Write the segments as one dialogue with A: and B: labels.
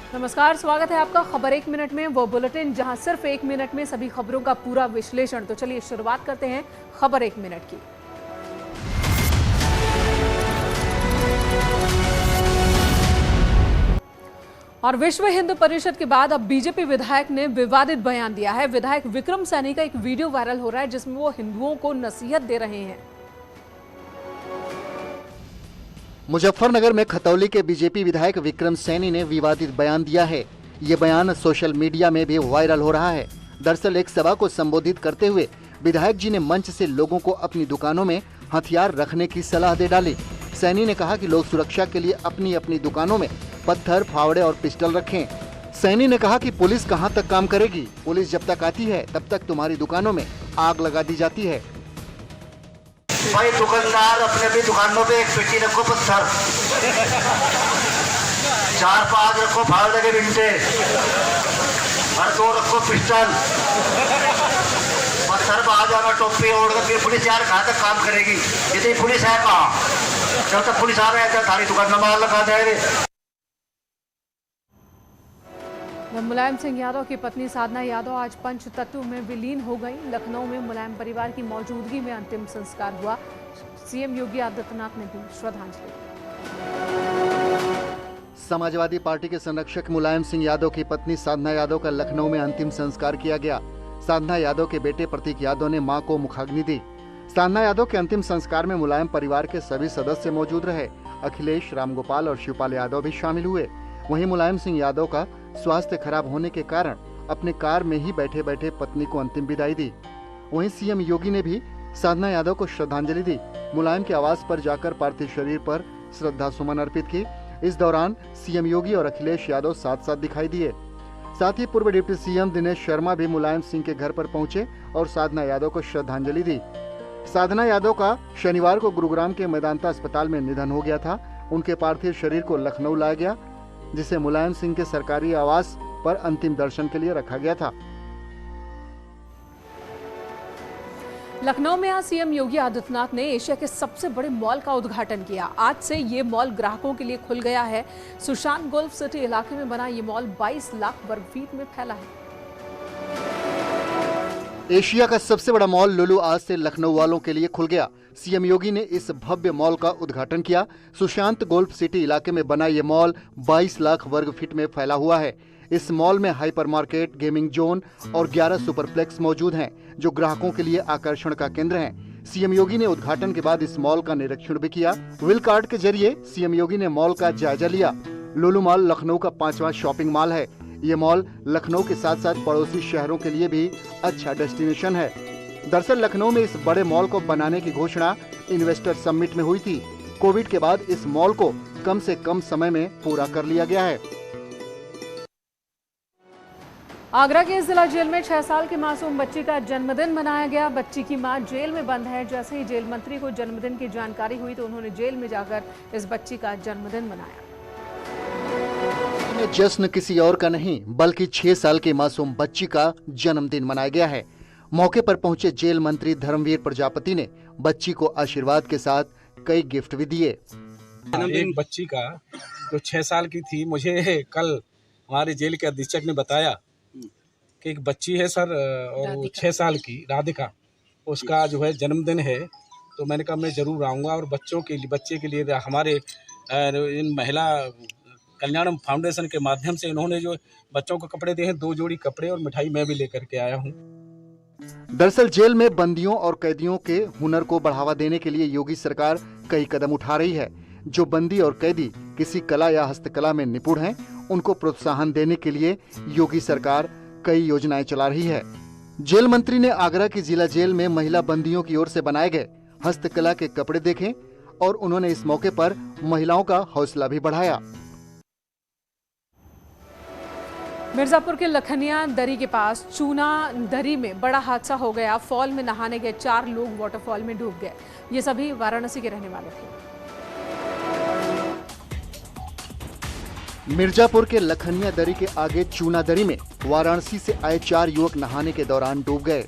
A: नमस्कार, स्वागत है आपका खबर एक मिनट में, वो बुलेटिन जहां सिर्फ एक मिनट में सभी खबरों का पूरा विश्लेषण। तो चलिए शुरुआत करते हैं खबर एक मिनट की। और विश्व हिंदू परिषद के बाद अब बीजेपी विधायक ने विवादित बयान दिया है। विधायक विक्रम सैनी का एक वीडियो वायरल हो रहा है जिसमें वो हिंदुओं को नसीहत दे रहे हैं।
B: मुजफ्फरनगर में खतौली के बीजेपी विधायक विक्रम सैनी ने विवादित बयान दिया है। ये बयान सोशल मीडिया में भी वायरल हो रहा है। दरअसल एक सभा को संबोधित करते हुए विधायक जी ने मंच से लोगों को अपनी दुकानों में हथियार रखने की सलाह दे डाली। सैनी ने कहा कि लोग सुरक्षा के लिए अपनी अपनी दुकानों में पत्थर, फावड़े और पिस्टल रखें। सैनी ने कहा कि पुलिस कहां तक काम करेगी, पुलिस जब तक आती है तब तक तुम्हारी दुकानों में आग लगा दी जाती है।
C: भाई दुकानदार अपने भी दुकानों पे एक पेटी रखो पत्थर, 4-5 रखो फावड़े के बिंटे और 2 रखो पिस्टल। पत्थर बाहर जाना, टोपी ओढ़ कर फिर पुलिस यार कहाँ तक काम करेगी? यदि पुलिस है कहाँ? जब तक पुलिस आ रहे हैं थारी दुकान में माल लगा दे।
A: मुलायम सिंह यादव की पत्नी साधना यादव आज पंचतत्व में विलीन हो गई। लखनऊ में मुलायम परिवार की मौजूदगी में अंतिम संस्कार हुआ। सीएम योगी आदित्यनाथ ने भी श्रद्धांजलि दी।
B: समाजवादी पार्टी के संरक्षक मुलायम सिंह यादव की पत्नी साधना यादव का लखनऊ में अंतिम संस्कार किया गया। साधना यादव के बेटे प्रतीक यादव ने मां को मुखाग्नि दी। साधना यादव के अंतिम संस्कार में मुलायम परिवार के सभी सदस्य मौजूद रहे। अखिलेश, रामगोपाल और शिवपाल यादव भी शामिल हुए। वहीं मुलायम सिंह यादव का स्वास्थ्य खराब होने के कारण अपने कार में ही बैठे बैठे पत्नी को अंतिम विदाई दी। वहीं सीएम योगी ने भी साधना यादव को श्रद्धांजलि दी। मुलायम के आवास पर जाकर पार्थिव शरीर पर श्रद्धा सुमन अर्पित की। इस दौरान सीएम योगी और अखिलेश यादव साथ साथ दिखाई दिए। साथ ही पूर्व डिप्टी सीएम दिनेश शर्मा भी मुलायम सिंह के घर पर पहुंचे और साधना यादव को श्रद्धांजलि दी। साधना यादव का शनिवार को गुरुग्राम के मेदांता अस्पताल में निधन हो गया था। उनके पार्थिव शरीर को लखनऊ लाया गया, जिसे मुलायम सिंह के सरकारी आवास पर अंतिम दर्शन के लिए रखा गया था।
A: लखनऊ में आज सीएम योगी आदित्यनाथ ने एशिया के सबसे बड़े मॉल का उद्घाटन किया। आज से ये मॉल ग्राहकों के लिए खुल गया है। सुशांत गोल्फ सिटी इलाके में बना ये मॉल 22 लाख वर्ग फीट में फैला है।
B: एशिया का सबसे बड़ा मॉल लुलु आज से लखनऊ वालों के लिए खुल गया। सीएम योगी ने इस भव्य मॉल का उद्घाटन किया। सुशांत गोल्फ सिटी इलाके में बना ये मॉल 22 लाख वर्ग फीट में फैला हुआ है। इस मॉल में हाइपर मार्केट, गेमिंग जोन और 11 सुपरप्लेक्स मौजूद हैं, जो ग्राहकों के लिए आकर्षण का केंद्र हैं। सीएम योगी ने उद्घाटन के बाद इस मॉल का निरीक्षण भी किया। व्हील कार्ट के जरिए सीएम योगी ने मॉल का जायजा लिया। लुलु मॉल लखनऊ का 5वां शॉपिंग मॉल है। ये मॉल लखनऊ के साथ साथ पड़ोसी शहरों के लिए भी अच्छा डेस्टिनेशन है। दरअसल लखनऊ में इस बड़े मॉल को बनाने की घोषणा इन्वेस्टर समिट में हुई थी। कोविड के बाद इस मॉल को कम से कम समय में पूरा कर लिया गया है।
A: आगरा के जिला जेल में 6 साल की मासूम बच्ची का जन्मदिन मनाया गया। बच्ची की मां जेल में बंद है। जैसे ही जेल मंत्री को जन्मदिन की जानकारी हुई तो उन्होंने जेल में जाकर इस बच्ची का जन्मदिन मनाया।
B: जश्न किसी और का नहीं बल्कि 6 साल की मासूम बच्ची का जन्मदिन मनाया गया है। मौके पर पहुंचे जेल मंत्री धर्मवीर प्रजापति ने बच्ची को आशीर्वाद के साथ कई गिफ्ट भी दिए।
D: एक बच्ची का जो 6 साल की थी, मुझे कल हमारे जेल के अधीक्षक ने बताया कि एक बच्ची है सर, और वो 6 साल की राधिका, उसका जो है जन्मदिन है। तो मैंने कहा मैं जरूर आऊँगा और बच्चे के लिए हमारे इन महिला कल्याण फाउंडेशन के माध्यम से इन्होंने जो बच्चों को कपड़े दिए हैं, 2 जोड़ी कपड़े और मिठाई मैं भी लेकर के आया हूँ।
B: दरअसल जेल में बंदियों और कैदियों के हुनर को बढ़ावा देने के लिए योगी सरकार कई कदम उठा रही है। जो बंदी और कैदी किसी कला या हस्तकला में निपुण हैं, उनको प्रोत्साहन देने के लिए योगी सरकार कई योजनाएं चला रही है। जेल मंत्री ने आगरा की जिला जेल में महिला बंदियों की ओर से बनाए गए हस्तकला के कपड़े देखे और उन्होंने इस मौके पर महिलाओं का हौसला भी बढ़ाया।
A: मिर्जापुर के लखनिया दरी के पास चूना दरी में बड़ा हादसा हो गया। फॉल में नहाने गए 4 लोग वाटरफॉल में डूब गए। ये सभी वाराणसी के रहने वाले थे।
B: मिर्जापुर के लखनिया दरी के आगे चूना दरी में वाराणसी से आए 4 युवक नहाने के दौरान डूब गए।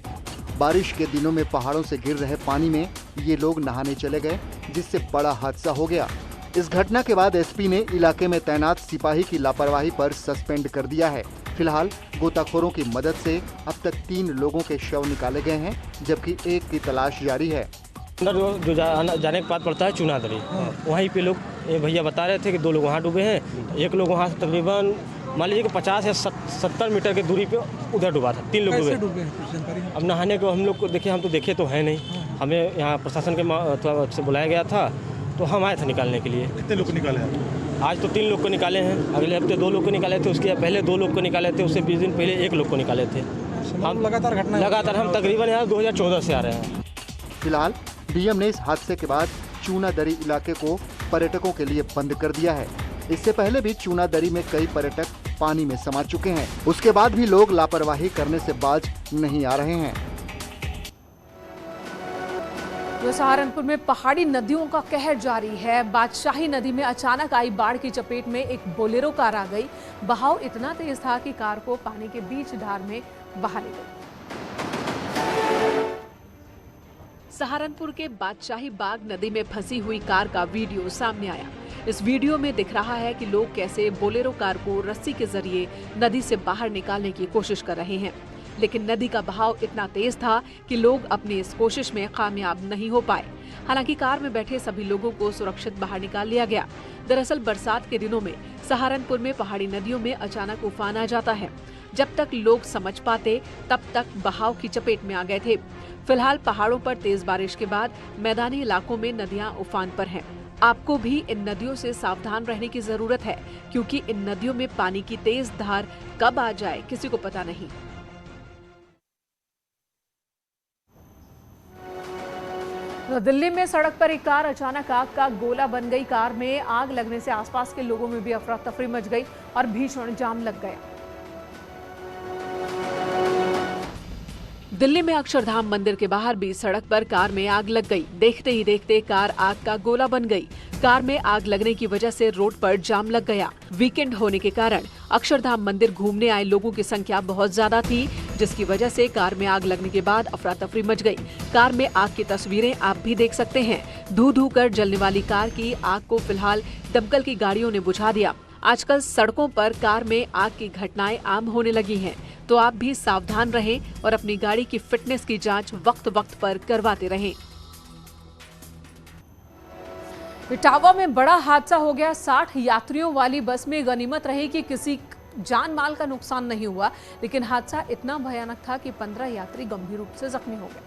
B: बारिश के दिनों में पहाड़ों से गिर रहे पानी में ये लोग नहाने चले गए, जिससे बड़ा हादसा हो गया। इस घटना के बाद एसपी ने इलाके में तैनात सिपाही की लापरवाही पर सस्पेंड कर दिया है। फिलहाल गोताखोरों की मदद से अब तक 3 लोगों के शव निकाले गए हैं, जबकि एक की तलाश जारी है।
E: अंदर जो जाने के बाद पड़ता है चूनादरी, वहीं पे लोग भैया बता रहे थे कि 2 लोग वहाँ डूबे हैं, एक लोग वहाँ से तकरीबन मान लीजिए कि 50 या 70 मीटर की दूरी पे उधर डूबा था, 3 लोग डूबे। अब नहाने को हम लोग को देखे, हम तो देखे तो है नहीं, हमें यहाँ प्रशासन के से बुलाया गया था तो हम आए थे निकालने के लिए।
F: कितने लोग निकाले?
E: आज तो 3 लोग को निकाले हैं, अगले हफ्ते 2 लोग को निकाले थे, उसके पहले 2 लोग को निकाले थे, उससे 20 दिन पहले 1 लोग को निकाले थे। हम लगातार हम तकरीबन यहाँ 2014 से आ रहे हैं।
B: फिलहाल डीएम ने इस हादसे के बाद चूनादरी इलाके को पर्यटकों के लिए बंद कर दिया है। इससे पहले भी चूनादरी में कई पर्यटक पानी में समा चुके हैं, उसके बाद भी लोग लापरवाही करने से बाज नहीं आ रहे हैं।
A: जो सहारनपुर में पहाड़ी नदियों का कहर जारी है। बादशाही नदी में अचानक आई बाढ़ की चपेट में एक बोलेरो कार आ गई। बहाव इतना तेज था कि कार को पानी के बीच धार में बहा ले गई। सहारनपुर के बादशाही बाग नदी में फंसी हुई कार का वीडियो सामने आया। इस वीडियो में दिख रहा है कि लोग कैसे बोलेरो कार को रस्सी के जरिए नदी से बाहर निकालने की कोशिश कर रहे हैं, लेकिन नदी का बहाव इतना तेज था कि लोग अपनी इस कोशिश में कामयाब नहीं हो पाए। हालांकि कार में बैठे सभी लोगों को सुरक्षित बाहर निकाल लिया गया। दरअसल बरसात के दिनों में सहारनपुर में पहाड़ी नदियों में अचानक उफान आ जाता है। जब तक लोग समझ पाते तब तक बहाव की चपेट में आ गए थे। फिलहाल पहाड़ों पर तेज बारिश के बाद मैदानी इलाकों में नदियां उफान पर हैं। आपको भी इन नदियों से सावधान रहने की जरूरत है, क्योंकि इन नदियों में पानी की तेज धार कब आ जाए किसी को पता नहीं। तो दिल्ली में सड़क पर एक कार अचानक आग का गोला बन गई। कार में आग लगने से आसपास के लोगों में भी अफरा तफरी मच गई और भीषण जाम लग गया। दिल्ली में अक्षरधाम मंदिर के बाहर भी सड़क पर कार में आग लग गई। देखते ही देखते कार आग का गोला बन गई। कार में आग लगने की वजह से रोड पर जाम लग गया। वीकेंड होने के कारण अक्षरधाम मंदिर घूमने आए लोगों की संख्या बहुत ज्यादा थी, जिसकी वजह से कार में आग लगने के बाद अफरा तफरी मच गई। कार में आग की तस्वीरें आप भी देख सकते हैं। धू धू कर जलने वाली कार की आग को फिलहाल दमकल की गाड़ियों ने बुझा दिया। आजकल सड़कों पर कार में आग की घटनाएं आम होने लगी हैं, तो आप भी सावधान रहें और अपनी गाड़ी की फिटनेस की जांच वक्त वक्त पर करवाते रहें। इटावा में बड़ा हादसा हो गया। 60 यात्रियों वाली बस में गनीमत रही कि किसी जान माल का नुकसान नहीं हुआ, लेकिन हादसा इतना भयानक था कि 15 यात्री गंभीर रूप से जख्मी हो गए।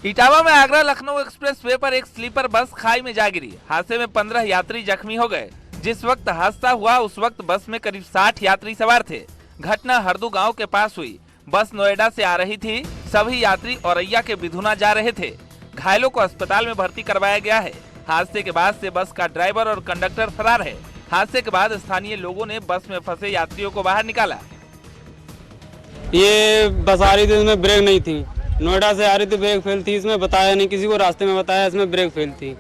G: इटावा में आगरा लखनऊ एक्सप्रेस वे पर एक स्लीपर बस खाई में जा गिरी। हादसे में 15 यात्री जख्मी हो गए। जिस वक्त हादसा हुआ उस वक्त बस में करीब 60 यात्री सवार थे। घटना हरदू गांव के पास हुई। बस नोएडा से आ रही थी। सभी यात्री औरैया के बिधुना जा रहे थे। घायलों को अस्पताल में भर्ती करवाया गया है। हादसे के बाद से बस का ड्राइवर और कंडक्टर फरार है। हादसे के बाद स्थानीय लोगों ने बस में फंसे यात्रियों को बाहर निकाला।
H: ये बस आ रही थी, इसमें ब्रेक नहीं थी। नोएडा से आ रही थी, ब्रेक फेल थी। इसमें बताया नहीं किसी को, रास्ते में बताया इसमें ब्रेक फेल थी।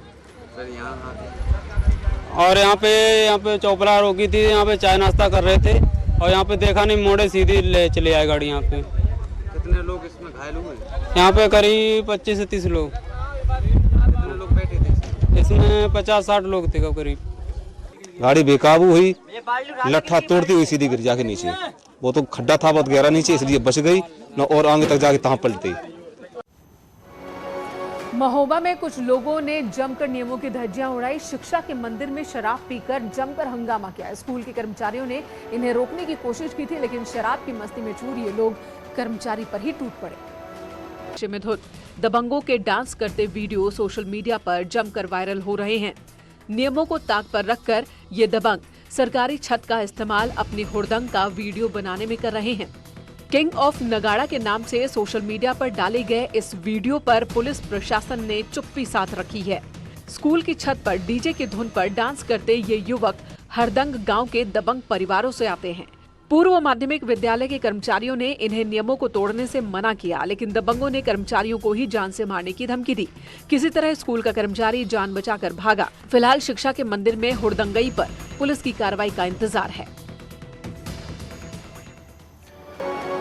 H: और यहाँ पे चौपला रोकी थी, यहाँ पे चाय नाश्ता कर रहे थे और यहाँ पे देखा नहीं, मोड़े सीधी ले चले आए गाड़ी। यहाँ पे
F: कितने लोग इसमें घायल हुए?
H: यहाँ पे करीब 25 से 30 लोग।
F: कितने लोग बैठे थे
H: इसमें? 50-60 लोग थे करीब।
I: गाड़ी बेकाबू हुई, लट्ठा तोड़ती हुई सीधी गिर जाके नीचे। वो तो खड्डा था बहुत गहरा नीचे, इसलिए बच गई न, और आगे तक जाके तहाँ पलट गई।
A: महोबा में कुछ लोगों ने जमकर नियमों की धज्जियां उड़ाई। शिक्षा के मंदिर में शराब पीकर जमकर हंगामा किया। स्कूल के कर्मचारियों ने इन्हें रोकने की कोशिश की थी, लेकिन शराब की मस्ती में चूर ये लोग कर्मचारी पर ही टूट पड़े। में धुत दबंगों के डांस करते वीडियो सोशल मीडिया पर जमकर वायरल हो रहे हैं। नियमों को ताक पर रखकर ये दबंग सरकारी छत का इस्तेमाल अपनी हुड़दंग का वीडियो बनाने में कर रहे हैं। किंग ऑफ नगाड़ा के नाम से सोशल मीडिया पर डाले गए इस वीडियो पर पुलिस प्रशासन ने चुप्पी साध रखी है। स्कूल की छत पर डीजे की धुन पर डांस करते ये युवक हरदंग गांव के दबंग परिवारों से आते हैं। पूर्व माध्यमिक विद्यालय के कर्मचारियों ने इन्हें नियमों को तोड़ने से मना किया, लेकिन दबंगों ने कर्मचारियों को ही जान से मारने की धमकी दी। किसी तरह स्कूल का कर्मचारी जान बचाकर भागा। फिलहाल शिक्षा के मंदिर में हुड़दंगई पर पुलिस की कार्रवाई का इंतजार है।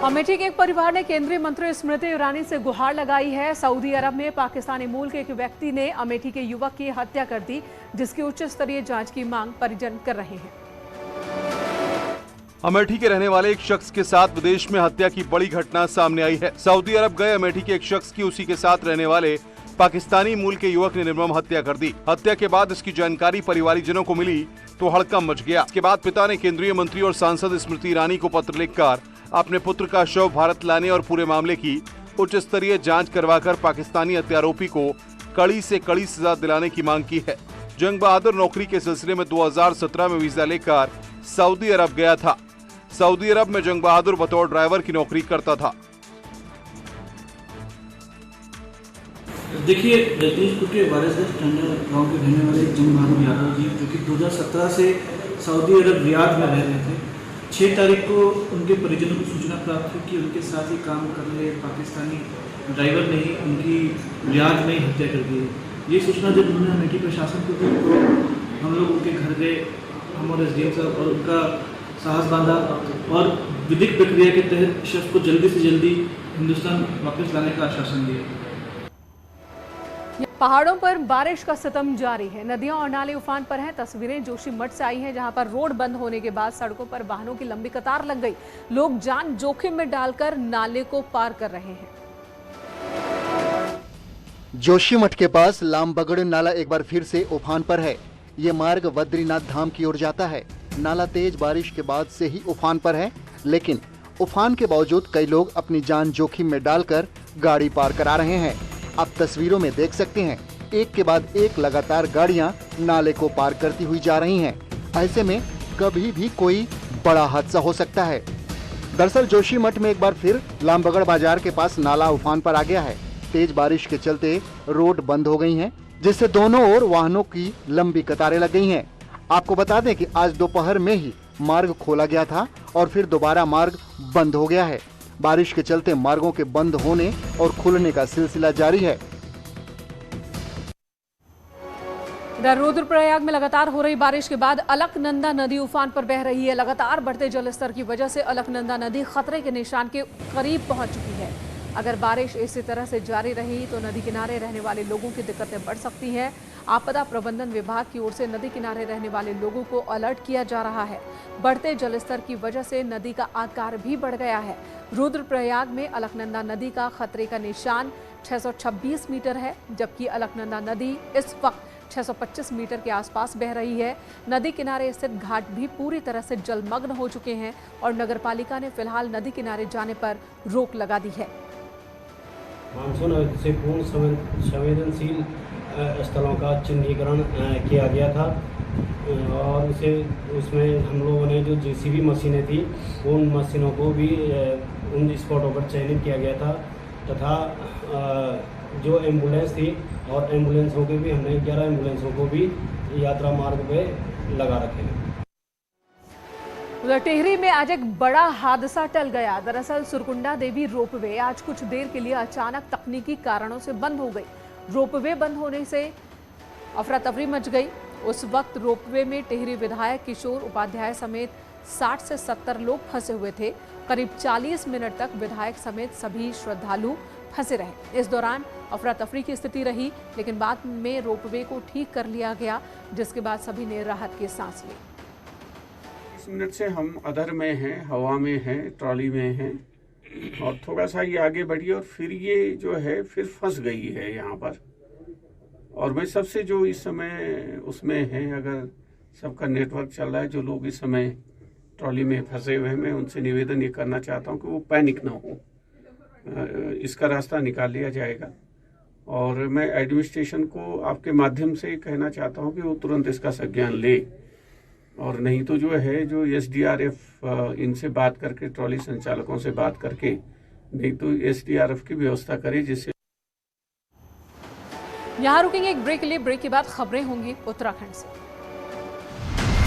A: अमेठी के एक परिवार ने केंद्रीय मंत्री स्मृति ईरानी से गुहार लगाई है। सऊदी अरब में पाकिस्तानी मूल के एक व्यक्ति ने अमेठी के युवक की हत्या कर दी, जिसकी उच्च स्तरीय जांच की मांग परिजन कर रहे हैं।
J: अमेठी के रहने वाले एक शख्स के साथ विदेश में हत्या की बड़ी घटना सामने आई है। सऊदी अरब गए अमेठी के एक शख्स की उसी के साथ रहने वाले पाकिस्तानी मूल के युवक ने निर्मम हत्या कर दी। हत्या के बाद इसकी जानकारी परिवारीजनों को मिली तो हड़कंप मच गया। इसके बाद पिता ने केंद्रीय मंत्री और सांसद स्मृति ईरानी को पत्र लिखकर अपने पुत्र का शव भारत लाने और पूरे मामले की उच्च स्तरीय जांच करवाकर पाकिस्तानी हत्यारोपी को कड़ी से कड़ी सजा दिलाने की मांग की है। जंग बहादुर नौकरी के सिलसिले में 2017 में वीजा लेकर सऊदी अरब गया था। सऊदी अरब में जंग बहादुर बतौर ड्राइवर की नौकरी करता था।
K: देखिए, रजनीशपुर के वारिसगंज टंडल गांव के रहने वाले जंग बहादुर यादव जी, जो कि 2017 से सऊदी अरब रियाद में रह रहे थे, 6 तारीख को उनके परिजनों को सूचना प्राप्त हुई कि उनके साथ ही काम कर रहे पाकिस्तानी ड्राइवर ने ही उनकी रियाद में हत्या कर दी। ये सूचना जब उन्होंने अमेठी प्रशासन को दी तो हम लोग उनके घर गए, हम और SDM साहब, और उनका साहस बांधा और विधिक प्रक्रिया के तहत शव को जल्दी से जल्दी हिंदुस्तान वापस लाने का आश्वासन दिया।
A: पहाड़ों पर बारिश का सितम जारी है। नदियां और नाले उफान पर हैं। तस्वीरें जोशीमठ से आई हैं, जहां पर रोड बंद होने के बाद सड़कों पर वाहनों की लंबी कतार लग गई। लोग जान जोखिम में डालकर नाले को पार कर रहे हैं।
B: जोशीमठ के पास लामबगड़ नाला एक बार फिर से उफान पर है। ये मार्ग बद्रीनाथ धाम की ओर जाता है। नाला तेज बारिश के बाद से ही उफान पर है, लेकिन उफान के बावजूद कई लोग अपनी जान जोखिम में डालकर गाड़ी पार करा रहे हैं। आप तस्वीरों में देख सकते हैं, एक के बाद एक लगातार गाड़ियां नाले को पार करती हुई जा रही हैं। ऐसे में कभी भी कोई बड़ा हादसा हो सकता है। दरअसल जोशीमठ में एक बार फिर लामबगड़ बाजार के पास नाला उफान पर आ गया है। तेज बारिश के चलते रोड बंद हो गई हैं, जिससे दोनों ओर वाहनों की लंबी कतारें लग गई हैं। आपको बता दें कि आज दोपहर में ही मार्ग खोला गया था और फिर दोबारा मार्ग बंद हो गया है। बारिश के चलते मार्गों के बंद होने और खुलने का सिलसिला जारी है।
A: रुद्रप्रयाग में लगातार हो रही बारिश के बाद अलकनंदा नदी उफान पर बह रही है। लगातार बढ़ते जलस्तर की वजह से अलकनंदा नदी खतरे के निशान के करीब पहुंच चुकी है। अगर बारिश इसी तरह से जारी रही तो नदी किनारे रहने वाले लोगों की दिक्कतें बढ़ सकती हैं। आपदा प्रबंधन विभाग की ओर से नदी किनारे रहने वाले लोगों को अलर्ट किया जा रहा है। बढ़ते जलस्तर की वजह से नदी का आकार भी बढ़ गया है। रुद्रप्रयाग में अलकनंदा नदी का खतरे का निशान 626 मीटर है, जबकि अलकनंदा नदी इस वक्त 625 मीटर के आसपास बह रही है। नदी किनारे स्थित घाट भी पूरी तरह से जलमग्न हो चुके हैं और नगरपालिका ने फिलहाल नदी किनारे जाने पर रोक लगा दी है।
E: मानसून से पूर्ण संवेदनशील स्थलों का चिन्हीकरण किया गया था और उसमें हम लोगों ने जो JCB मशीनें थी उन मशीनों को भी उन स्पॉटों पर चयनित किया गया था तथा जो एम्बुलेंस थी और एम्बुलेंसों के भी हमने 11 एम्बुलेंसों को भी यात्रा मार्ग पे लगा रखे हैं।
A: उधर टिहरी में आज एक बड़ा हादसा टल गया। दरअसल सुरकुंडा देवी रोपवे आज कुछ देर के लिए अचानक तकनीकी कारणों से बंद हो गई। रोपवे बंद होने से अफरा तफरी मच गई। उस वक्त रोपवे में टिहरी विधायक किशोर उपाध्याय समेत 60 से 70 लोग फंसे हुए थे। करीब 40 मिनट तक विधायक समेत सभी श्रद्धालु फंसे रहे। इस दौरान अफरा तफरी की स्थिति रही, लेकिन बाद में रोपवे को ठीक कर लिया गया, जिसके बाद सभी ने राहत की सांस ली।
L: 20 मिनट से हम अधर में हैं, हवा में हैं, ट्रॉली में हैं और थोड़ा सा ये आगे बढ़ी और फिर ये जो है फिर फंस गई है यहाँ पर। और मैं सबसे जो इस समय उसमें है, अगर सबका नेटवर्क चल रहा है, जो लोग इस समय ट्रॉली में फंसे हुए हैं, मैं उनसे निवेदन ये करना चाहता हूँ कि वो पैनिक ना हो। इसका रास्ता निकाल लिया जाएगा और मैं एडमिनिस्ट्रेशन को आपके माध्यम से कहना चाहता हूँ कि वो तुरंत इसका संज्ञान ले और नहीं तो जो है जो SDRF इनसे बात करके, ट्रॉली संचालकों से बात करके, नहीं तो SDRF की व्यवस्था करे जिससे।
A: यहाँ रुकेंगे एक ब्रेक के लिए। ब्रेक के बाद खबरें होंगी उत्तराखंड से।